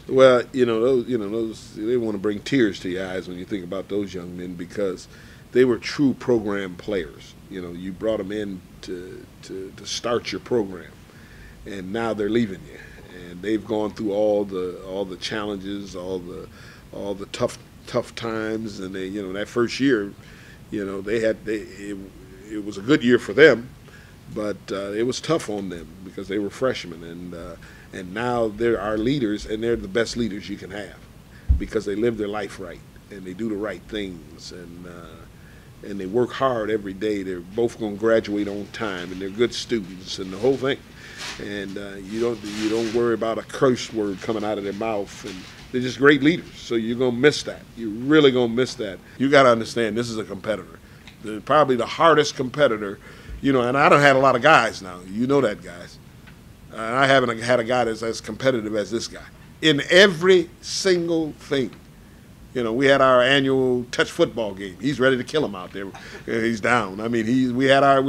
Well, those they want to bring tears to your eyes when you think about those young men because they were true program players. You brought them in to start your program, and now they're leaving you, and they've gone through all the challenges, all the tough times, and that first year, it was a good year for them, but it was tough on them because they were freshmen, and now they're our leaders, and they're the best leaders you can have because they live their life right and they do the right things, and they work hard every day. They're both going to graduate on time, and they're good students, and the whole thing. And you don't worry about a curse word coming out of their mouth, and they're just great leaders. So you're gonna miss that. You're really gonna miss that. You got to understand this is a competitor, probably the hardest competitor. And I don't had a lot of guys now. You know that, guys. I haven't had a guy that's as competitive as this guy in every single thing. We had our annual touch football game. He's ready to kill him out there. He's down. I mean, we had our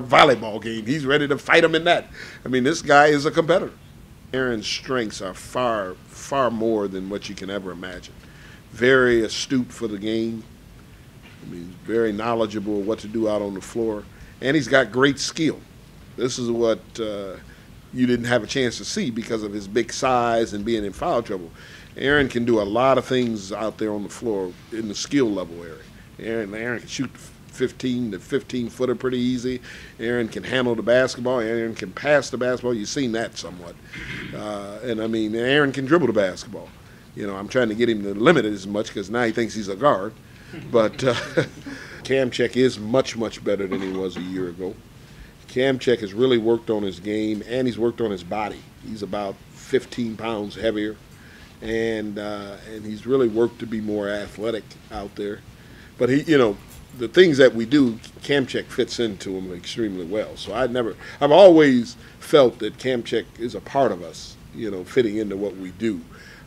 volleyball game. He's ready to fight him in that. I mean, this guy is a competitor. Aaron's strengths are far, far more than what you can ever imagine. Very astute for the game. I mean, very knowledgeable of what to do out on the floor, and he's got great skill. This is what you didn't have a chance to see because of his big size and being in foul trouble. Aaron can do a lot of things out there on the floor in the skill level area. Aaron can shoot 15-footer pretty easy. Aaron can handle the basketball. Aaron can pass the basketball. You've seen that somewhat. And I mean, Aaron can dribble the basketball. I'm trying to get him to limit it as much because now he thinks he's a guard. But Kamchek is much, much better than he was a year ago. Kamchek has really worked on his game, and he's worked on his body. He's about 15 pounds heavier. And he's really worked to be more athletic out there. But the things that we do, Kamchek fits into him extremely well. So I've always felt that Kamchek is a part of us, fitting into what we do.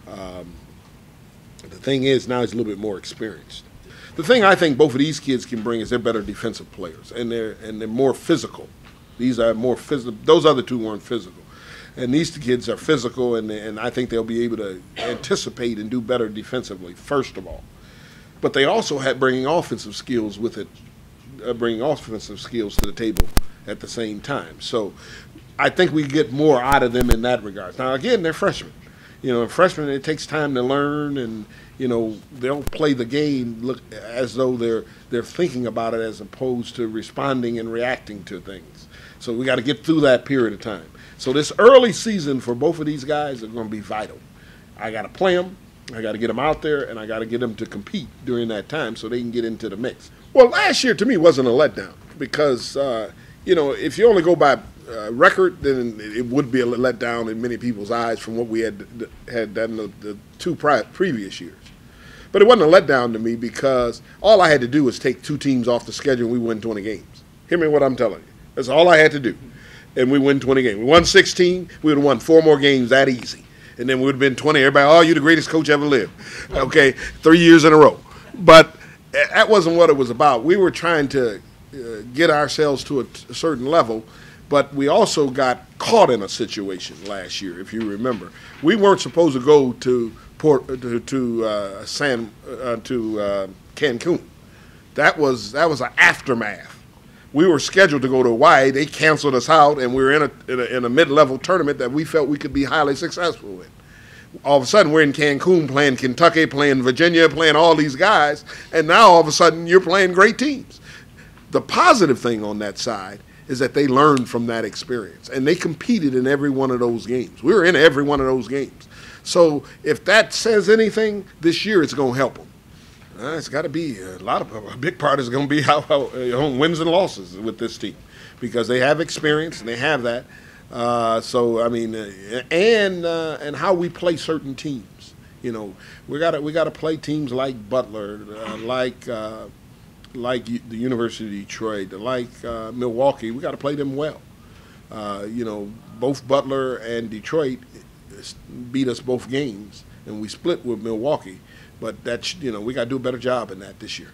The thing is, now he's a little bit more experienced. The thing I think both of these kids can bring is they're better defensive players, and they're more physical. These are more physical. Those other two weren't physical. And these two kids are physical, and I think they'll be able to anticipate and do better defensively, first of all. But they also had bringing offensive skills with it, bringing offensive skills to the table at the same time. So I think we get more out of them in that regard. Now, again, they're freshmen. Freshmen, it takes time to learn, and, they'll play the game as though they're thinking about it as opposed to responding and reacting to things. So we got to get through that period of time. So this early season for both of these guys are going to be vital. I got to play them, I got to get them out there, and I got to get them to compete during that time so they can get into the mix. Well, last year to me wasn't a letdown because, if you only go by record, then it would be a letdown in many people's eyes from what we had done the two previous years. But it wasn't a letdown to me because all I had to do was take two teams off the schedule and we win 20 games. Hear me what I'm telling you. That's all I had to do. And we win 20 games. We won 16, we would have won 4 more games that easy. And then we would have been 20. Everybody, you're the greatest coach ever lived. Okay, 3 years in a row. But that wasn't what it was about. We were trying to get ourselves to a certain level, but we also got caught in a situation last year, if you remember. We weren't supposed to go to Cancun. That was an aftermath. We were scheduled to go to Hawaii. They canceled us out, and we were in a mid-level tournament that we felt we could be highly successful in. All of a sudden, we're in Cancun playing Kentucky, playing Virginia, playing all these guys, and now all of a sudden you're playing great teams. The positive thing on that side is that they learned from that experience, and they competed in every one of those games. We were in every one of those games. So if that says anything, this year it's going to help them. It's got to be a big part is going to be how wins and losses with this team, because they have experience and they have that. And how we play certain teams. We got to play teams like Butler, like the University of Detroit, like Milwaukee. We got to play them well. Both Butler and Detroit beat us both games, and we split with Milwaukee. But we got to do a better job in that this year.